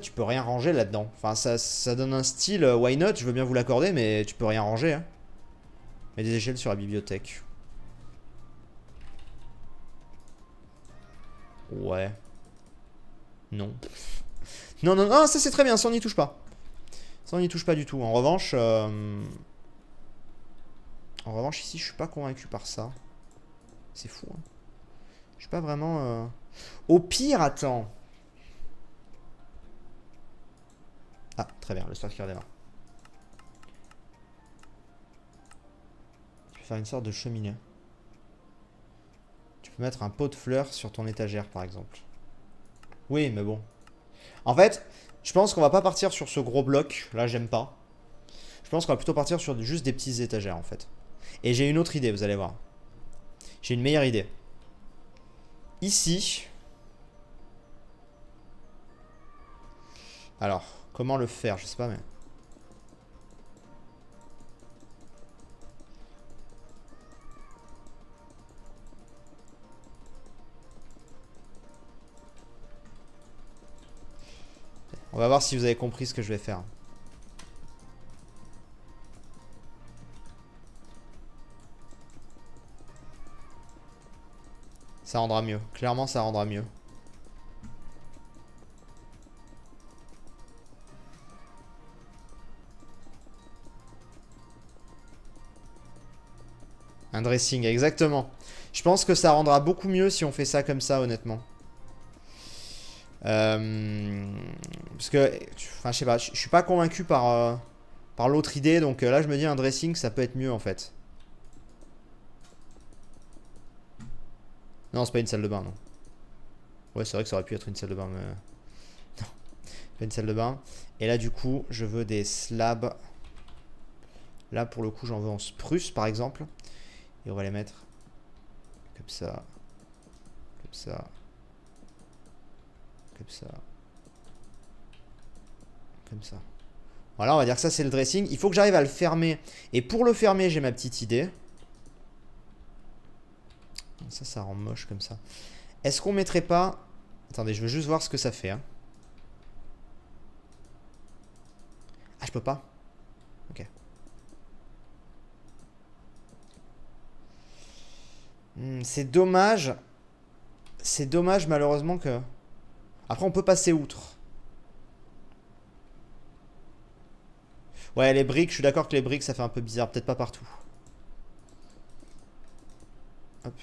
tu peux rien ranger là-dedans. Enfin, ça donne un style, why not? Je veux bien vous l'accorder, mais tu peux rien ranger. Hein. Mais des échelles sur la bibliothèque. Ouais. Non. Non, non, non, ça c'est très bien, ça on n'y touche pas. Ça on n'y touche pas du tout. En revanche, ici je suis pas convaincu par ça. C'est fou. Hein. Je suis pas vraiment... Au pire, attends. Ah, très bien, le start qui redémarre. Tu peux faire une sorte de cheminée. Tu peux mettre un pot de fleurs sur ton étagère, par exemple. Oui, mais bon. En fait, je pense qu'on va pas partir sur ce gros bloc. Là, j'aime pas. Je pense qu'on va plutôt partir sur juste des petites étagères, en fait. Et j'ai une autre idée, vous allez voir. J'ai une meilleure idée. Ici. Alors, comment le faire? Je sais pas, mais... On va voir si vous avez compris ce que je vais faire. Ça rendra mieux. Clairement, ça rendra mieux. Un dressing, exactement. Je pense que ça rendra beaucoup mieux si on fait ça comme ça, honnêtement. Parce que, enfin, je sais pas, je suis pas convaincu par l'autre idée, donc là, je me dis un dressing, ça peut être mieux, en fait. Non, c'est pas une salle de bain, non. Ouais, c'est vrai que ça aurait pu être une salle de bain, mais... Non, pas une salle de bain. Et là, du coup, je veux des slabs. Là, pour le coup, j'en veux en spruce, par exemple. Et on va les mettre comme ça. Comme ça. Comme ça. Comme ça. Voilà, on va dire que ça, c'est le dressing. Il faut que j'arrive à le fermer. Et pour le fermer, j'ai ma petite idée. Ça rend moche comme ça. Est-ce qu'on mettrait pas... Attendez, je veux juste voir ce que ça fait. Hein. Ah, je peux pas. Ok. C'est dommage. C'est dommage, malheureusement, que... Après, on peut passer outre. Ouais, les briques, je suis d'accord que les briques, ça fait un peu bizarre. Peut-être pas partout. Hop.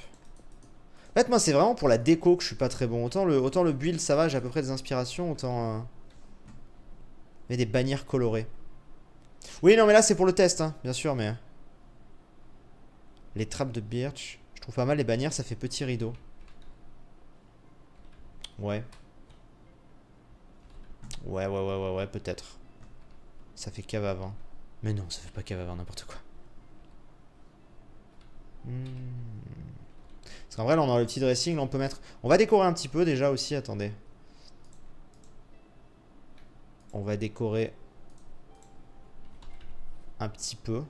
En fait, moi, c'est vraiment pour la déco que je suis pas très bon. Autant le build, ça va, j'ai à peu près des inspirations. Autant... Mais des bannières colorées. Oui, non, mais là, c'est pour le test, hein, bien sûr, mais... Les trappes de birch. Je trouve pas mal les bannières, ça fait petit rideau. Ouais. Ouais, peut-être. Ça fait cave à vin. Mais non, ça fait pas cave à vin, n'importe quoi. Parce qu'en vrai, là, on a le petit dressing, là, on peut mettre... On va décorer un petit peu, déjà, aussi, attendez. On va décorer... un petit peu.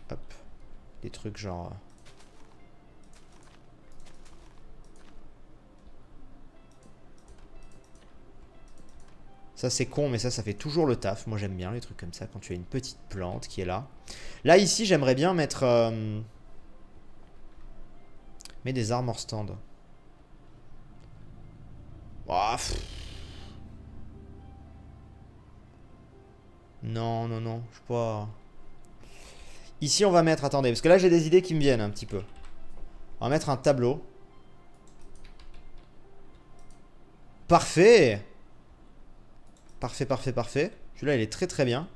Hop. Des trucs genre... Ça c'est con, mais ça fait toujours le taf. Moi j'aime bien les trucs comme ça, quand tu as une petite plante qui est là. Là ici j'aimerais bien mettre... Mais des armor stands. Oh, non, non, non, je sais pas... Ici on va mettre... Attendez, parce que là j'ai des idées qui me viennent un petit peu. On va mettre un tableau. Parfait. Parfait, parfait, parfait. Celui-là, il est très très bien.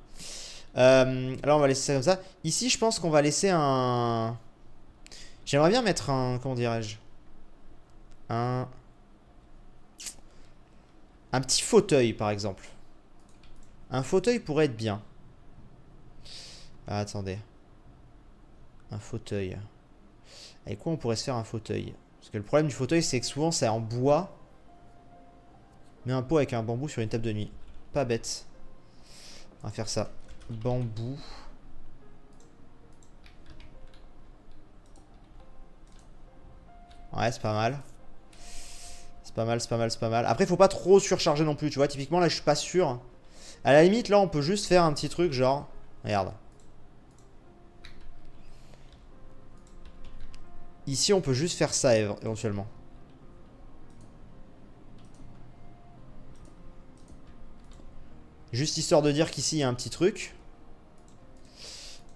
Là, on va laisser ça comme ça. Ici, je pense qu'on va laisser un... J'aimerais bien mettre un... Comment dirais-je? Un petit fauteuil, par exemple. Un fauteuil pourrait être bien. Ah, attendez. Un fauteuil. Avec quoi on pourrait se faire un fauteuil? Parce que le problème du fauteuil, c'est que souvent, c'est en bois. Mais un pot avec un bambou sur une table de nuit. Pas bête. On va faire ça. Bambou. Ouais, c'est pas mal. C'est pas mal, c'est pas mal, c'est pas mal. Après, faut pas trop surcharger non plus, tu vois. Typiquement, là, je suis pas sûr. À la limite, là, on peut juste faire un petit truc genre... Regarde. Ici, on peut juste faire ça, éventuellement. Juste histoire de dire qu'ici, il y a un petit truc.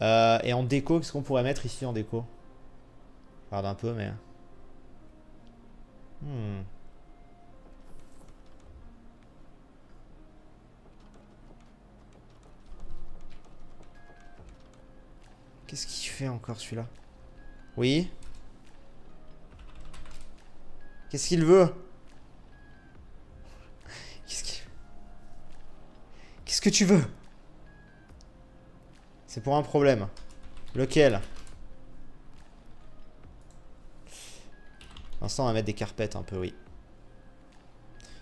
Et en déco, qu'est-ce qu'on pourrait mettre ici en déco? Regarde un peu, mais... Qu'est-ce qu'il fait encore, celui-là? Oui? Qu'est-ce qu'il veut? Qu'est-ce que tu veux? C'est pour un problème. Lequel? Pour l'instant, on va mettre des carpettes un peu, oui.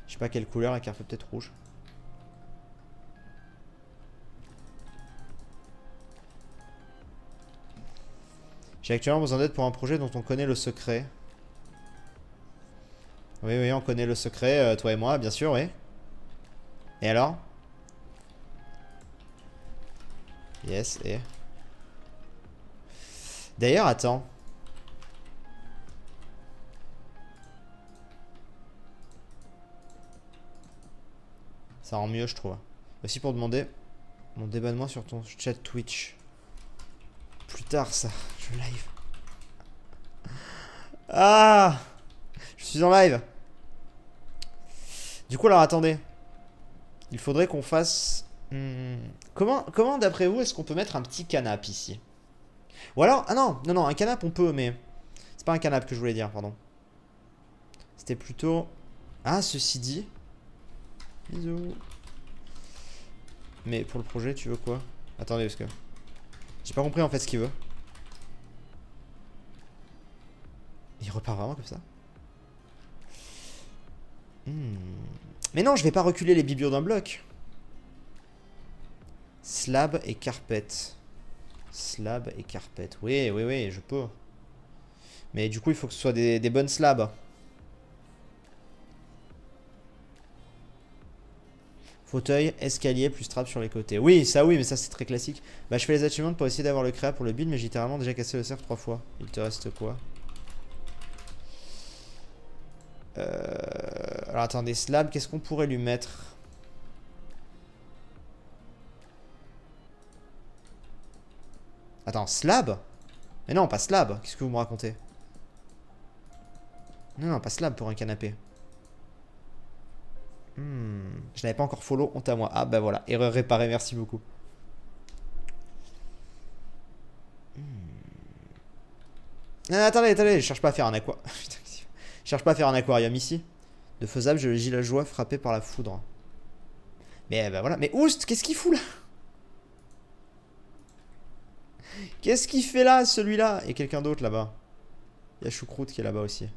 Je sais pas quelle couleur, la carpette peut-être rouge. J'ai actuellement besoin d'aide pour un projet dont on connaît le secret. Oui, oui, on connaît le secret, toi et moi, bien sûr, oui. Et alors? Yes, et... D'ailleurs, attends. Ça rend mieux, je trouve. Aussi pour demander mon débannement sur ton chat Twitch. Plus tard, ça. Je live. Ah! Je suis en live. Du coup, alors, attendez. Il faudrait qu'on fasse... Comment d'après vous, est-ce qu'on peut mettre un petit canapé ici? Ou alors... Ah non, non, non, un canapé, on peut, mais... C'est pas un canapé que je voulais dire, pardon. C'était plutôt... Ah, ceci dit... Bisous. Mais pour le projet, tu veux quoi? Attendez, parce que... J'ai pas compris en fait ce qu'il veut. Il repart vraiment comme ça? Mais non, je vais pas reculer les biblios d'un bloc. Slab et carpette. Slab et carpette. Oui, oui, oui, je peux. Mais du coup, il faut que ce soit des bonnes slabs. Fauteuil, escalier, plus trappe sur les côtés. Oui, mais ça c'est très classique. Bah, je fais les achievements pour essayer d'avoir le créa pour le build, mais j'ai littéralement déjà cassé le cerf 3 fois. Il te reste quoi? Alors attendez, slab, qu'est-ce qu'on pourrait lui mettre? Attends, slab? Mais non, pas slab. Qu'est-ce que vous me racontez? Non, non, pas slab pour un canapé. Je n'avais pas encore follow, honte à moi. Ah bah voilà, erreur réparée, merci beaucoup. Non, attendez, attendez, je cherche pas à faire un aqua. Je cherche pas à faire un aquarium ici. De faisable, je le villageois frappé par la foudre. Mais bah voilà, mais Oust, qu'est-ce qu'il fout là? Qu'est-ce qu'il fait là, celui-là? Et quelqu'un d'autre là-bas. Il y a Choucroute qui est là-bas aussi.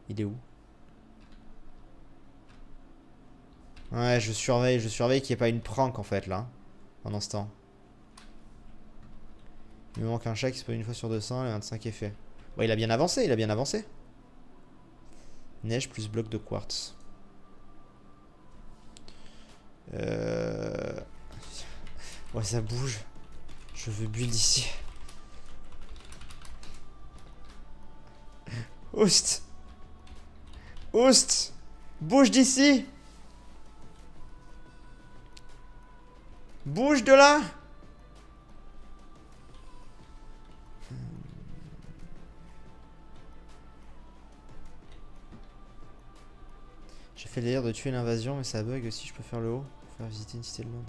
Il est où? Ouais, je surveille qu'il n'y ait pas une prank en fait là. Pendant ce temps. Il me manque un chat qui se pose une fois sur 200 et 25 est fait. Ouais, il a bien avancé, il a bien avancé. Neige plus bloc de quartz. Ouais, ça bouge. Je veux build ici. Oust! Oust! Bouge d'ici! Bouge de là. J'ai fait le délire de tuer l'invasion, mais ça bug aussi. Je peux faire le haut pour faire visiter une cité de monde.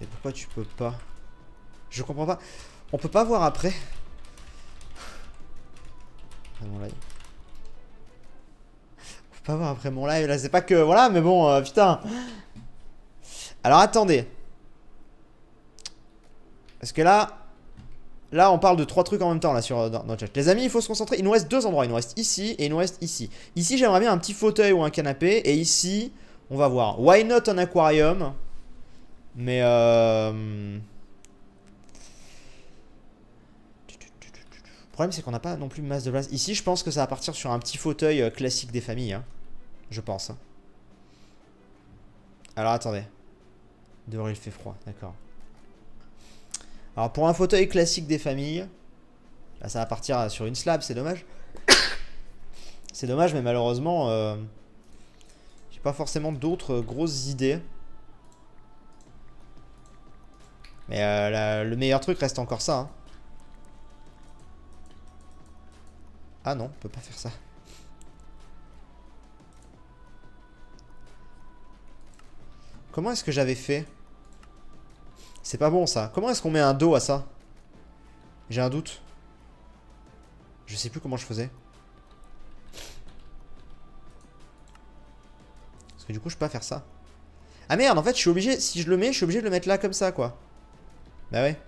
Et pourquoi tu peux pas? Je comprends pas. On peut pas voir après. Mon live. On peut pas voir après mon live là. C'est pas que. Voilà, mais bon, putain. Alors attendez. Parce que là. Là, on parle de 3 trucs en même temps là dans le chat. Les amis, il faut se concentrer. Il nous reste 2 endroits. Il nous reste ici et il nous reste ici. Ici, j'aimerais bien un petit fauteuil ou un canapé. Et ici, on va voir. Why not un aquarium? Mais le problème, c'est qu'on n'a pas non plus masse de place. Ici, je pense que ça va partir sur un petit fauteuil classique des familles. Hein. Je pense. Hein. Alors, attendez. Dehors, il fait froid. D'accord. Alors pour un fauteuil classique des familles, là ça va partir sur une slab, c'est dommage. C'est dommage, mais malheureusement, j'ai pas forcément d'autres grosses idées. Mais le meilleur truc reste encore ça. Hein. Ah non, on peut pas faire ça. Comment est-ce que j'avais fait? C'est pas bon ça. Comment est-ce qu'on met un dos à ça? J'ai un doute. Je sais plus comment je faisais. Parce que du coup je peux pas faire ça. Ah merde, en fait je suis obligé. Si je le mets, je suis obligé de le mettre là comme ça quoi. Bah ouais.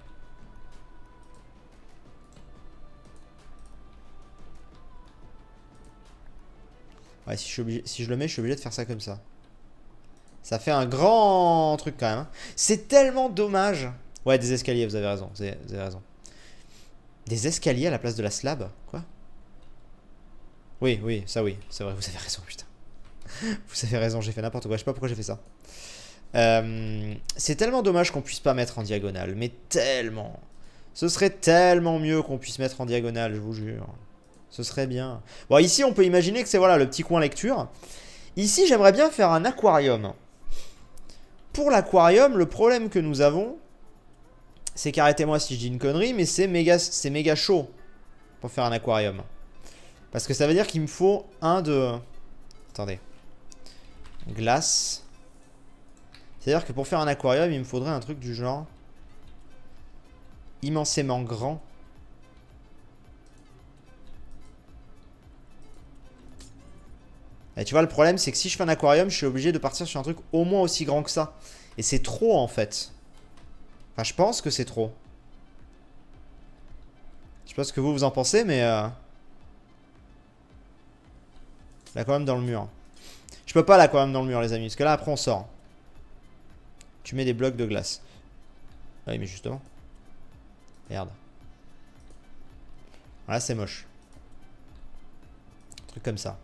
Ouais, si je le mets, je suis obligé de faire ça comme ça. Ça fait un grand truc quand même. Hein. C'est tellement dommage. Ouais, des escaliers, vous avez raison. Vous avez raison. Des escaliers à la place de la slab? Quoi? Oui, oui, ça oui. C'est vrai, vous avez raison, putain. Vous avez raison, j'ai fait n'importe quoi. Je sais pas pourquoi j'ai fait ça. C'est tellement dommage qu'on puisse pas mettre en diagonale. Mais tellement. Ce serait tellement mieux qu'on puisse mettre en diagonale, je vous jure. Ce serait bien. Bon, ici, on peut imaginer que c'est voilà le petit coin lecture. Ici, j'aimerais bien faire un aquarium. Pour l'aquarium, le problème que nous avons, c'est qu'arrêtez-moi si je dis une connerie, mais c'est méga chaud pour faire un aquarium. Parce que ça veut dire qu'il me faut un de... Attendez. Glace. C'est-à-dire que pour faire un aquarium, il me faudrait un truc du genre... immensément grand. Et tu vois, le problème, c'est que si je fais un aquarium, je suis obligé de partir sur un truc au moins aussi grand que ça. Et c'est trop, en fait. Enfin, je pense que c'est trop. Je sais pas ce que vous en pensez, mais... L'aquarium dans le mur. Je peux pas l'aquarium dans le mur, les amis. Parce que là, après, on sort. Tu mets des blocs de glace. Ah oui, mais justement. Merde. Voilà, c'est moche. Un truc comme ça.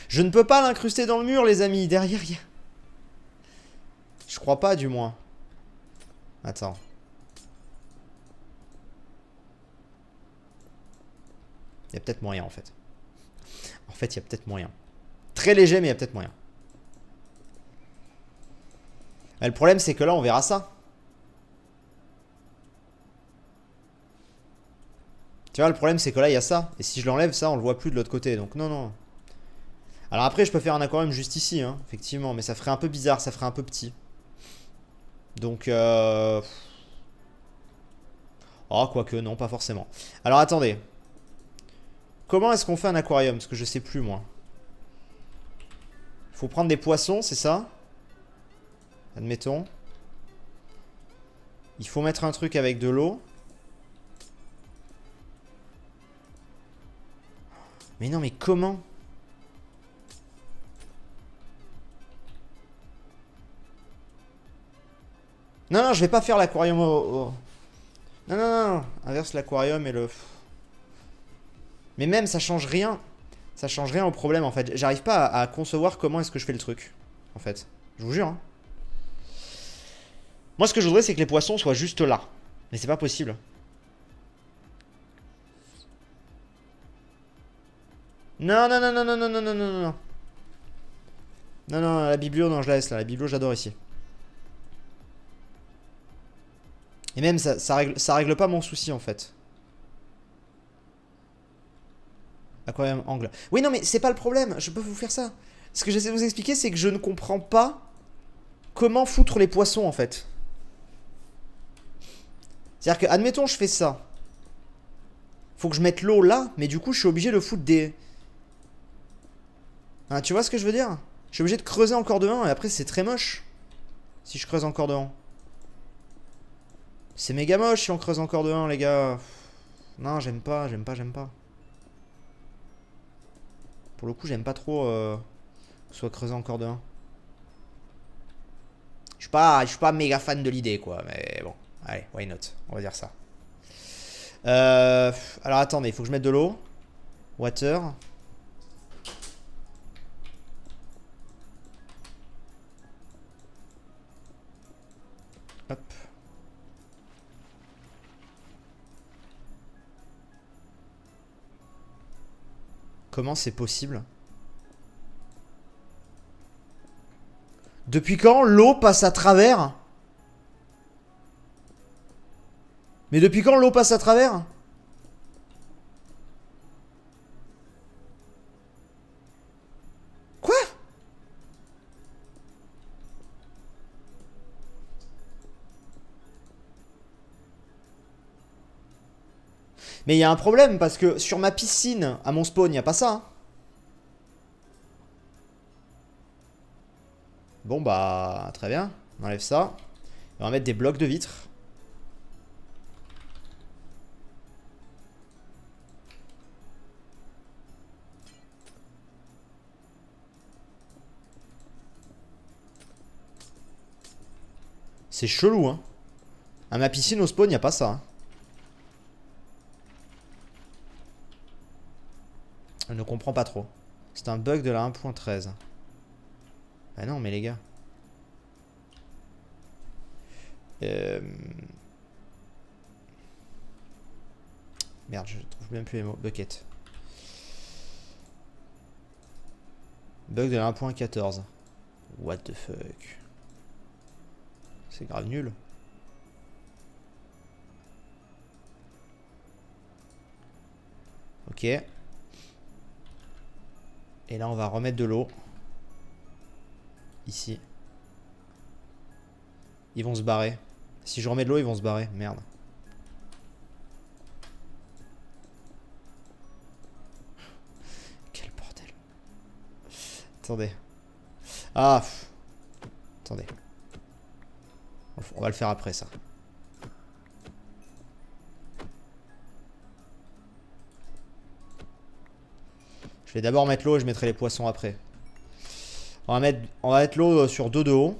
Je ne peux pas l'incruster dans le mur, les amis. Derrière, il y a... Je crois pas, du moins. Attends. Il y a peut-être moyen, en fait. En fait, il y a peut-être moyen. Très léger, mais il y a peut-être moyen. Mais le problème, c'est que là, on verra ça. Tu vois, le problème, c'est que là, il y a ça. Et si je l'enlève, ça, on le voit plus de l'autre côté. Donc, non, non. Alors après, je peux faire un aquarium juste ici, hein, effectivement. Mais ça ferait un peu bizarre, ça ferait un peu petit. Donc, oh, quoique, non, pas forcément. Alors, attendez. Comment est-ce qu'on fait un aquarium? Parce que je sais plus, moi. Il faut prendre des poissons, c'est ça? Admettons. Il faut mettre un truc avec de l'eau. Mais non, mais comment? Non, non, je vais pas faire l'aquarium au... Non, non, non, non. Inverse l'aquarium et le... Mais même, ça change rien. Ça change rien au problème, en fait. J'arrive pas à concevoir comment est-ce que je fais le truc. En fait. Je vous jure, hein. Moi, ce que je voudrais, c'est que les poissons soient juste là. Mais c'est pas possible. Non, non, non, non, non, non, non, non, non, non. Non, non, la biblio, non, je la laisse là. La biblio, j'adore ici. Et même, ça règle pas mon souci, en fait. Aquarium angle. Oui, non, mais c'est pas le problème. Je peux vous faire ça. Ce que j'essaie de vous expliquer, c'est que je ne comprends pas comment foutre les poissons, en fait. C'est-à-dire que, admettons, je fais ça. Faut que je mette l'eau là, mais du coup, je suis obligé de foutre des... Hein, tu vois ce que je veux dire? Je suis obligé de creuser encore de 1 et après, c'est très moche. Si je creuse encore de 1. C'est méga moche si on creuse encore de 1, les gars. Non, j'aime pas, j'aime pas, j'aime pas. Pour le coup, j'aime pas trop que ce soit creusé encore de 1. Je suis pas méga fan de l'idée, quoi. Mais bon, allez, why not? On va dire ça. Alors attendez, il faut que je mette de l'eau. Water. Hop. Comment c'est possible? Depuis quand l'eau passe à travers? Mais depuis quand l'eau passe à travers? Quoi? Mais il y a un problème parce que sur ma piscine, à mon spawn, il n'y a pas ça. Hein. Bon bah, très bien. On enlève ça. Et on va mettre des blocs de vitre. C'est chelou, hein. À ma piscine, au spawn, il n'y a pas ça. Hein. Je ne comprends pas trop. C'est un bug de la 1.13. Bah non, mais les gars. Merde, je trouve même plus les mots. Bucket. Bug de la 1.14. What the fuck. C'est grave nul. Ok. Et là, on va remettre de l'eau. Ici. Ils vont se barrer. Si je remets de l'eau, ils vont se barrer. Merde. Quel bordel. Attendez. Ah. Attendez. On va le faire après, ça. Je vais d'abord mettre l'eau et je mettrai les poissons après. On va mettre l'eau sur 2 de haut.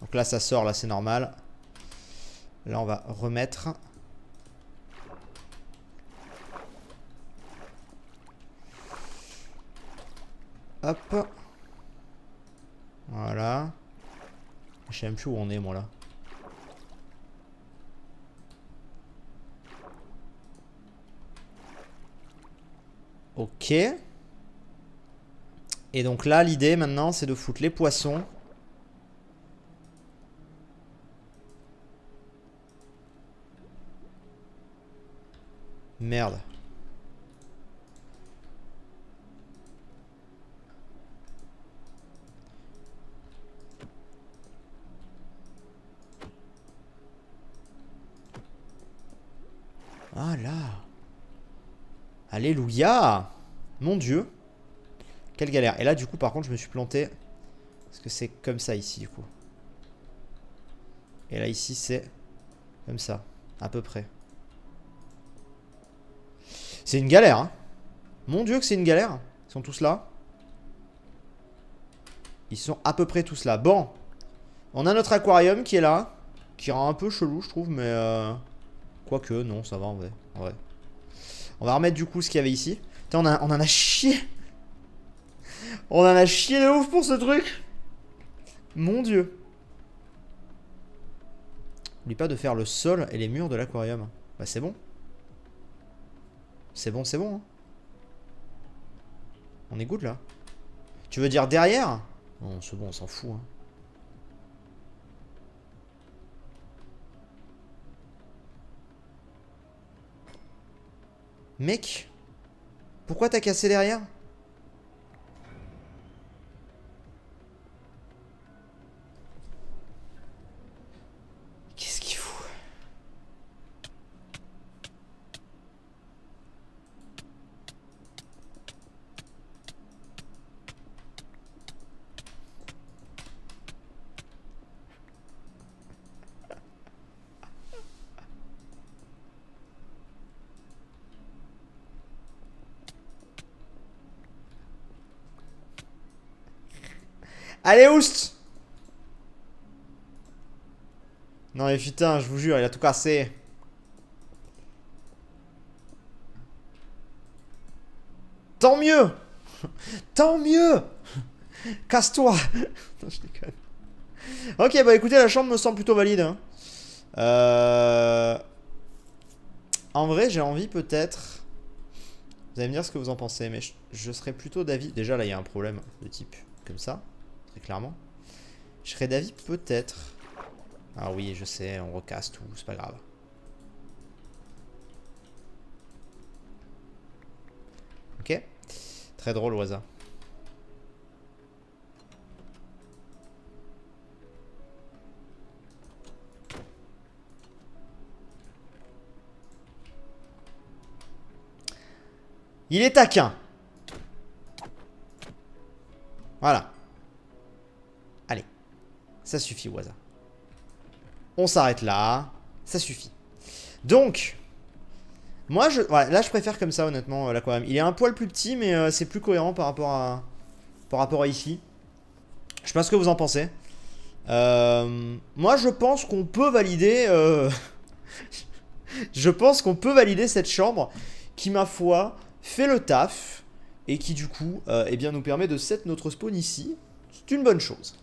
Donc là, ça sort, là, c'est normal. Là, on va remettre. Hop. Voilà. Je sais même plus où on est, moi, là. Ok. Et donc là, l'idée, maintenant, c'est de foutre les poissons. Merde. Ah là. Alléluia. Mon Dieu. Quelle galère. Et là, du coup, par contre, je me suis planté. Parce que c'est comme ça ici, du coup. Et là, ici, c'est comme ça. À peu près. C'est une galère, hein. Mon Dieu que c'est une galère. Ils sont tous là. Ils sont à peu près tous là. Bon. On a notre aquarium qui est là. Qui rend un peu chelou, je trouve, mais... Quoique, non, ça va en vrai. On va remettre du coup ce qu'il y avait ici. Putain, on en a chié. On en a chié de ouf pour ce truc. Mon Dieu. N'oublie pas de faire le sol et les murs de l'aquarium. Bah c'est bon. C'est bon, c'est bon. Hein. On est good là. Tu veux dire derrière? Non, c'est bon, on s'en fout. Hein. Mec, pourquoi t'as cassé derrière? Qu'est-ce qu'il fout? Allez, oust! Non mais putain, je vous jure, il a tout cassé. Tant mieux. Tant mieux. Casse-toi. Non, je déconne. Ok, bah écoutez, la chambre me semble plutôt valide. Hein. En vrai, j'ai envie peut-être... Vous allez me dire ce que vous en pensez, mais je serais plutôt d'avis... Déjà, là, il y a un problème de type comme ça, très clairement. Je serais d'avis peut-être... Ah oui, je sais, on recasse tout, c'est pas grave. Ok. Très drôle, Waza. Il est taquin. Voilà. Allez. Ça suffit, Waza. On s'arrête là. Ça suffit. Donc, moi, ouais, là, je préfère comme ça, honnêtement, l'aquarium. Il est un poil plus petit, mais c'est plus cohérent par rapport à ici. Je sais pas ce que vous en pensez. Moi, je pense qu'on peut valider... je pense qu'on peut valider cette chambre qui, ma foi, fait le taf. Et qui, du coup, eh bien, nous permet de set notre spawn ici. C'est une bonne chose.